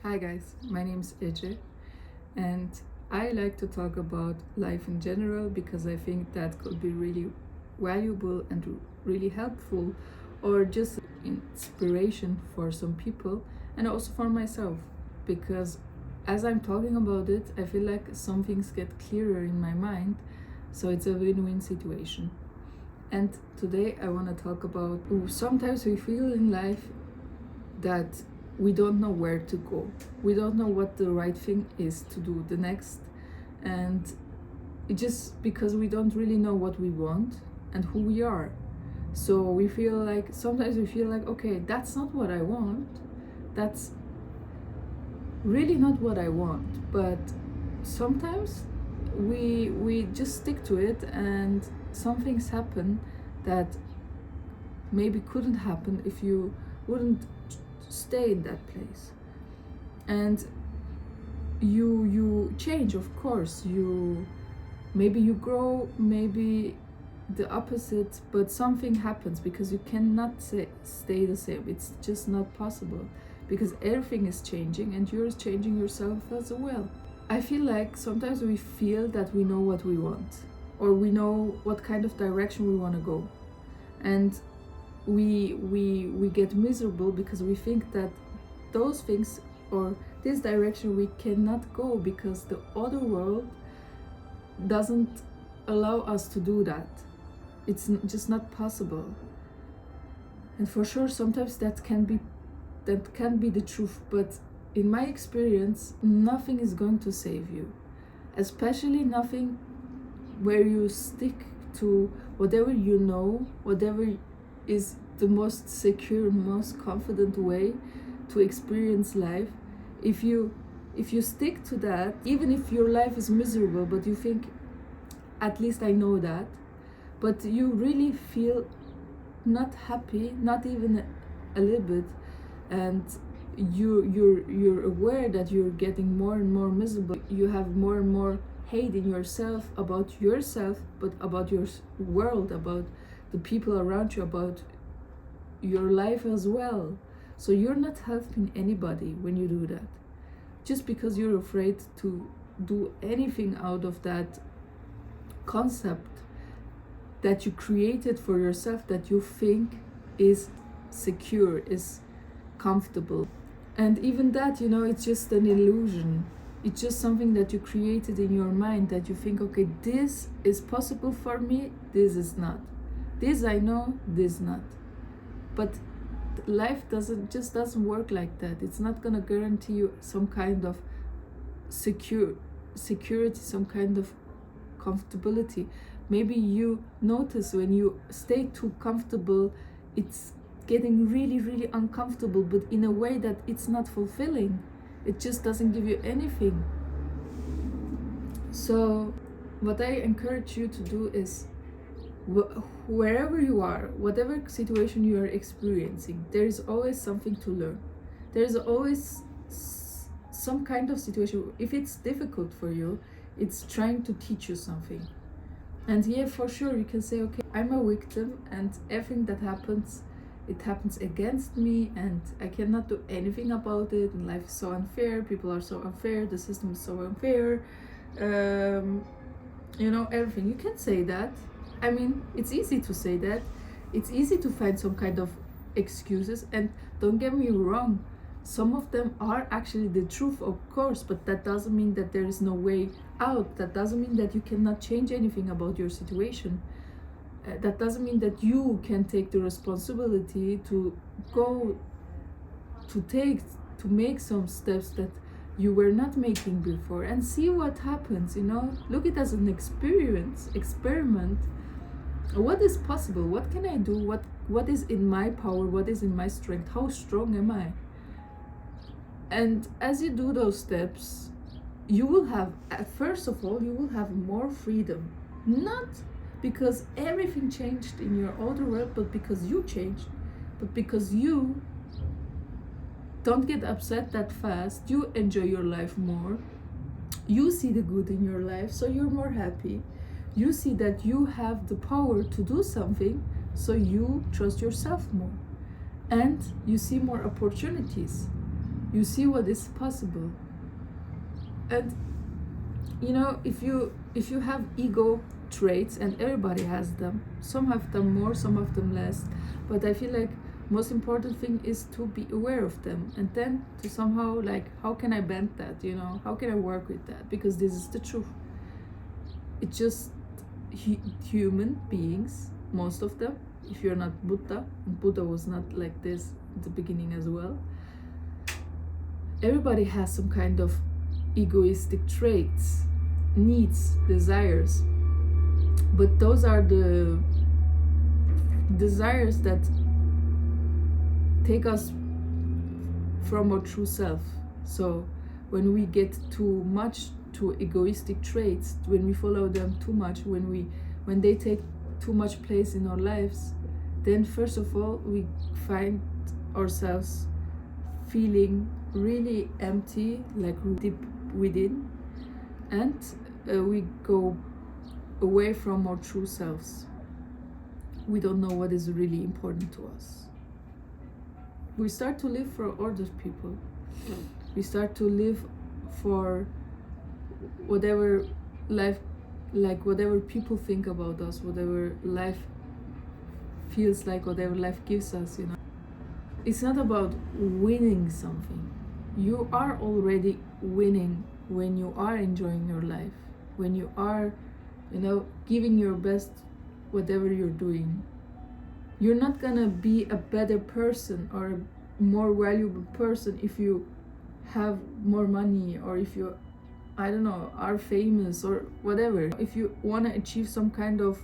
Hi guys, my name is Ece, and I like to talk about life in general because I think that could be really valuable and really helpful, or just inspiration for some people and also for myself. Because as I'm talking about it, I feel like some things get clearer in my mind, so it's a win win situation. And today I want to talk about sometimes we feel in life that we don't know where to go. We don't know what the right thing is to do the next. And it just because we don't really know what we want and who we are. So sometimes we feel like, okay, that's not what I want. That's really not what I want. But sometimes we just stick to it, and some things happen that maybe couldn't happen if you wouldn't stay in that place. And you change, of course. You grow, maybe the opposite, but something happens because you cannot stay the same. It's just not possible because everything is changing and you're changing yourself as well. I feel like sometimes we feel that we know what we want, or we know what kind of direction we want to go, and we get miserable because we think that those things or this direction we cannot go because the other world doesn't allow us to do that. It's just not possible. And for sure sometimes that can be the truth, but in my experience nothing is going to save you, especially nothing where you stick to whatever you know, whatever is the most secure, most confident way to experience life. If you stick to that, even if your life is miserable, but you think, at least I know that, but you really feel not happy, not even a little bit, and you're aware that you're getting more and more miserable. You have more and more hate in yourself, but about your world, about the people around you, about your life as well. So you're not helping anybody when you do that, just because you're afraid to do anything out of that concept that you created for yourself, that you think is secure, is comfortable. And even that, it's just an illusion. It's just something that you created in your mind, that you think, okay, this is possible for me, this is not. This I know, this not. But life doesn't work like that. It's not gonna guarantee you some kind of security, some kind of comfortability. Maybe you notice when you stay too comfortable, it's getting really, really uncomfortable, but in a way that it's not fulfilling. It just doesn't give you anything. So what I encourage you to do is, wherever you are, whatever situation you are experiencing, there is always something to learn. There's always some kind of situation. If it's difficult for you, it's trying to teach you something. And yeah, for sure you can say, okay, I'm a victim and everything that happens, it happens against me and I cannot do anything about it, and life is so unfair, people are so unfair, the system is so unfair, everything. You can say that. I mean, it's easy to say that. It's easy to find some kind of excuses, and don't get me wrong, some of them are actually the truth, of course, but that doesn't mean that there is no way out. That doesn't mean that you cannot change anything about your situation. That doesn't mean that you can take the responsibility to make some steps that you were not making before, and see what happens. Look it as an experiment. What is possible? What can I do? What is in my power? What is in my strength? How strong am I? And as you do those steps, you will have, first of all, you will have more freedom. Not because everything changed in your outer world, but because you changed, but because you don't get upset that fast, you enjoy your life more, you see the good in your life, so you're more happy. You see that you have the power to do something, so you trust yourself more, and you see more opportunities. you see what is possible. And you know, if you have ego traits, and everybody has them, some have them more, some have them less, but I feel like most important thing is to be aware of them, and then to somehow, like, how can I bend that, you know, how can I work with that, because this is the truth. It's just human beings, most of them, if you're not Buddha, and Buddha was not like this at the beginning as well. Everybody has some kind of egoistic traits, needs, desires, but those are the desires that take us from our true self. So when we get too much to egoistic traits, when we follow them too much, when they take too much place in our lives, then first of all we find ourselves feeling really empty, like deep within, and we go away from our true selves. We don't know what is really important to us. We start to live for other people. We start to live for whatever life, like whatever people think about us, whatever life feels like, whatever life gives us, you know. It's not about winning something. You are already winning when you are enjoying your life, when you are, you know, giving your best whatever you're doing. You're not gonna be a better person or a more valuable person if you have more money, or if you, I don't know, are famous or whatever. If you want to achieve some kind of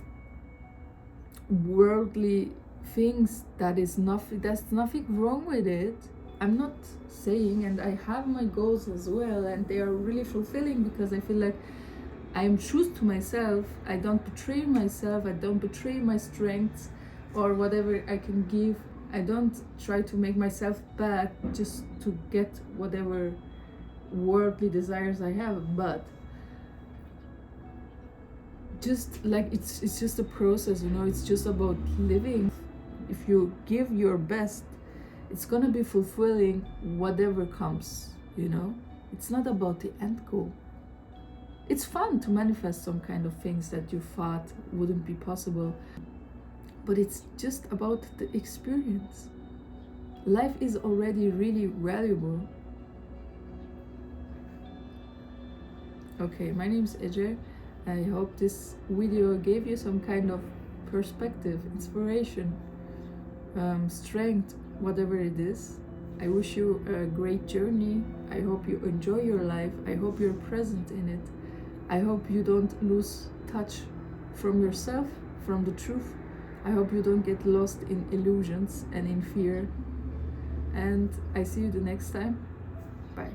worldly things, there's nothing wrong with it. I'm not saying, and I have my goals as well, and they are really fulfilling, because I feel like I am true to myself. I don't betray myself, I don't betray my strengths or whatever I can give. I don't try to make myself bad just to get whatever worldly desires I have, but just like it's just a process, you know. It's just about living. If you give your best, it's gonna be fulfilling whatever comes, you know. It's not about the end goal. It's fun to manifest some kind of things that you thought wouldn't be possible, but it's just about the experience. Life is already really valuable. Okay, my name is Ece. I hope this video gave you some kind of perspective, inspiration, strength, whatever it is. I wish you a great journey. I hope you enjoy your life. I hope you're present in it. I hope you don't lose touch from yourself, from the truth. I hope you don't get lost in illusions and in fear. And I see you the next time. Bye.